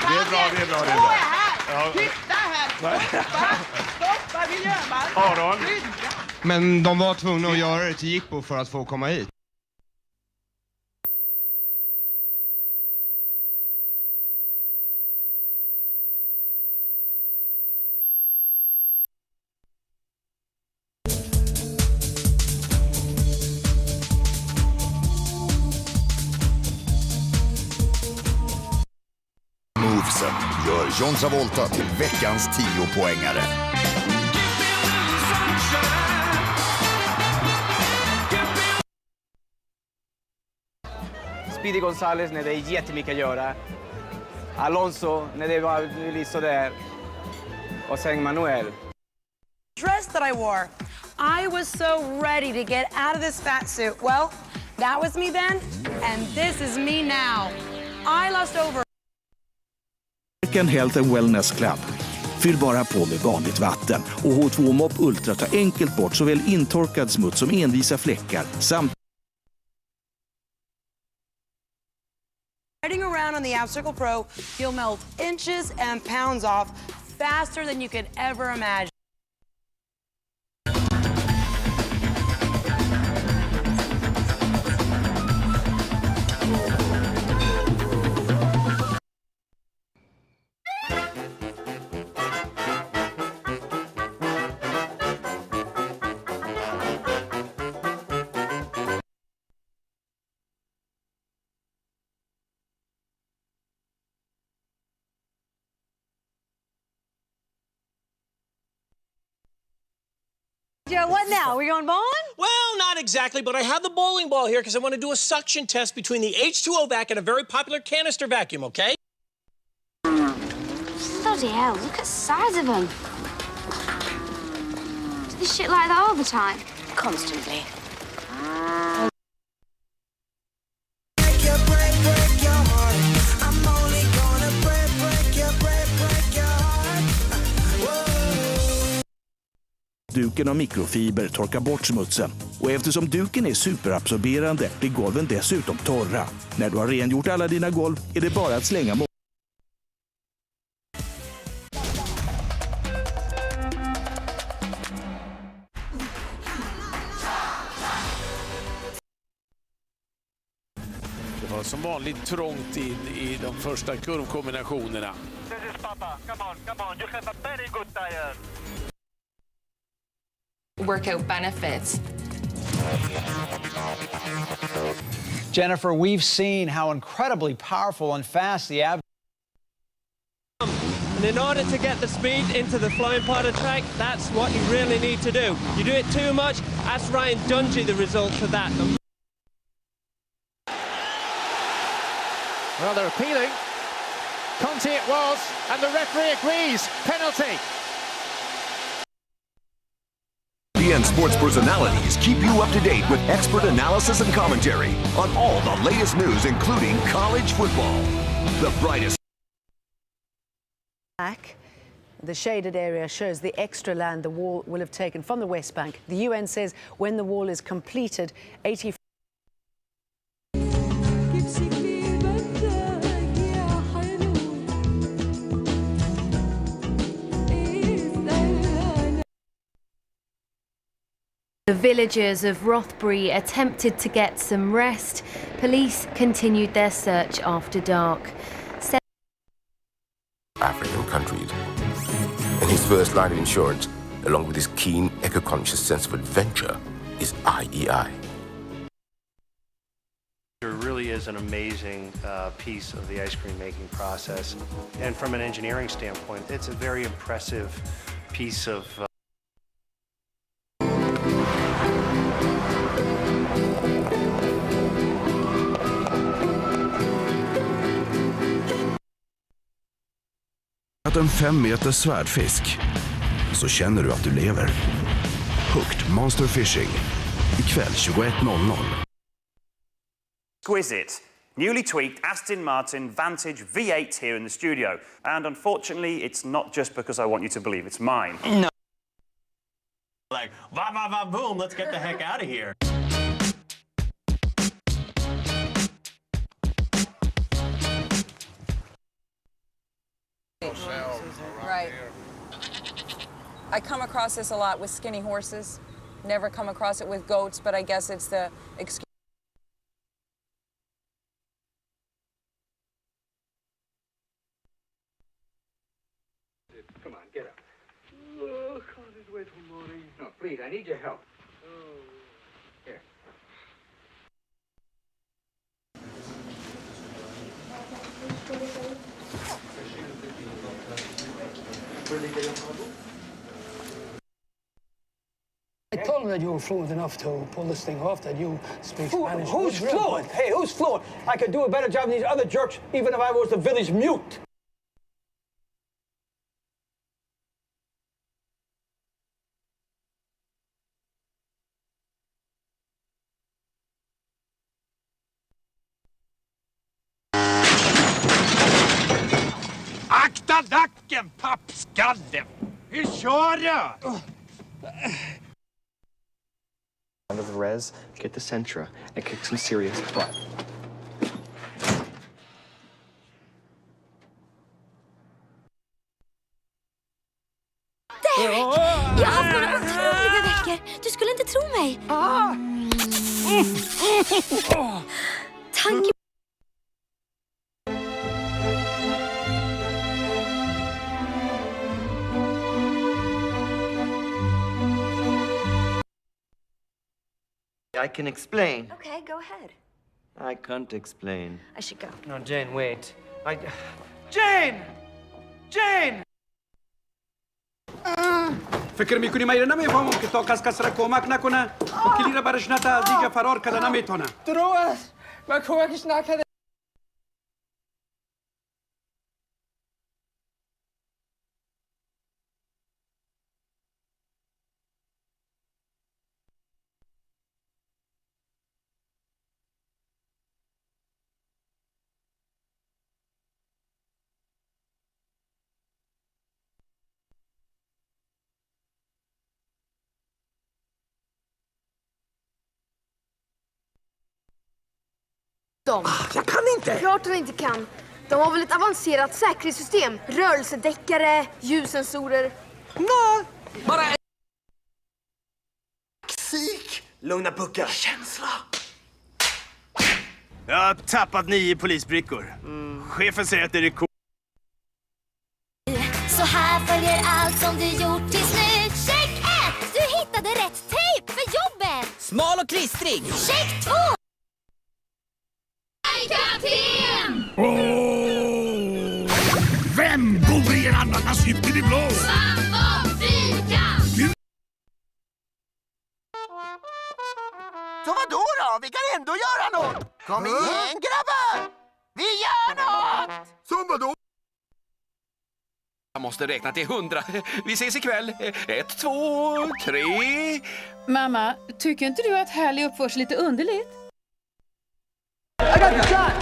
Det är bra, det är bra, det är Står bra. jag här? Ja. Titta här! Stoppa miljöbalken! Aron. Skynda! Men de var tvungna att göra det till Jippo för att få komma hit. Movesen gör John Travolta till veckans 10-poängare. Speedy Gonzales när det är jättemycket att göra. Alonso när det var lite sådär. Och sen Manuel. Dress that I wore. I was so ready to get out of this fat suit. Well, that was me then, and this is me now. I lost over. American Health and Wellness Club. Fyll bara på med vanligt vatten och H2 Mop Ultra tar enkelt bort såväl intorkad smuts som envisa fläckar samt Riding around on the Abcircle Pro, you'll melt inches and pounds off faster than you could ever imagine. Joe, what now? We going bowling? Well, not exactly, but I have the bowling ball here because I want to do a suction test between the H2O vac and a very popular canister vacuum, okay? Bloody hell, look at the size of them. Do this shit like that all the time? Constantly. duken av mikrofiber torkar bort smutsen. Och eftersom duken är superabsorberande blir golven dessutom torra. När du har rengjort alla dina golv är det bara att slänga Det var som vanligt trångt in i de första kurvkombinationerna. Workout benefits. Jennifer, we've seen how incredibly powerful and fast the ab. And in order to get the speed into the flying part of track, that's what you really need to do. You do it too much, ask Ryan Dungey the result for that. Well, they're appealing. Conte it was, and the referee agrees. Penalty. ESPN Sports personalities keep you up to date with expert analysis and commentary on all the latest news, including college football. The brightest. The shaded area shows the extra land the wall will have taken from the West Bank. The UN says when the wall is completed, 80. The villagers of Rothbury attempted to get some rest. Police continued their search after dark. African countries. And his first line of insurance, along with his keen, eco-conscious sense of adventure, is IEI. There really is an amazing piece of the ice cream making process. And from an engineering standpoint, it's a very impressive piece of Att en 5 meter svärdfisk, så känner du att du lever. Hooked Monster Fishing. Ikväll 21:00. Exquisite. Newly tweaked Aston Martin Vantage V8 here in the studio. And unfortunately, it's not just because I want you to believe it's mine. No. Like, va va va boom, let's get the heck out of here. I come across this a lot with skinny horses. Never come across it with goats, but I guess it's the excuse. Come on, get up. Oh, can't just wait till morning. No, please, I need your help. Here. I told him that you were fluent enough to pull this thing off, that you speak Spanish. Who's fluent? Hey, who's fluent? I could do a better job than these other jerks, even if I was the village mute. Akta nacken, pappskalle! Vi kör! Under the res, get the Sentra, and kick some serious butt. Jag har haft några otroliga veckor. Du skulle inte tro mig. Tanke... I can explain. Okay, go ahead. I can't explain. I should go. No, Jane, wait. Jane! Jane! فكر میکنی ما اینا نمیفهمم که تو کس را کمک نکنه و کلی را برش نتا دیگه فرار کرده نمیتونه. درست. من کمکش نکرده. Jag kan inte! Klart hon inte kan. De har väl ett avancerat säkerhetssystem. Rörelsedäckare, ljussensorer. Nej! Bara en... Fik! Lugna puckar. Känsla! Jag har tappat 9 polisbrickor. Chefen säger att det är rekord. Så här följer allt som du gjort tills nu. Check 1! Du hittade rätt tejp för jobbet! Smal och klistrig! Check 2! Kapten! Vem bor i en ananas hytten i blå? Svamp och fika! Så vadå då? Vi kan ändå göra något! Kom igen, grabbar! Vi gör något! Som vadå? Jag måste räkna till 100. Vi ses ikväll. 1, 2, 3... Mamma, tycker inte du att Hallie uppförs lite underligt? I got the shot!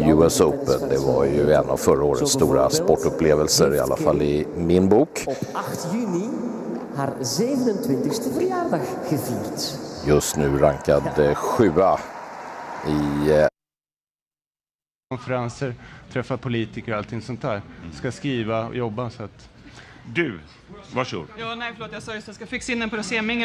US Open, det var ju en av förra årets stora sportupplevelser, i alla fall i min bok. Op 8 juni har 27e verjaardag gevierd. Just nu rankad 7:a i... Konferenser, träffa politiker och allting sånt där. Ska skriva och jobba, så att Du, varsågod. Ja, nej förlåt, jag sa just att jag ska fixa in den på rosémingel.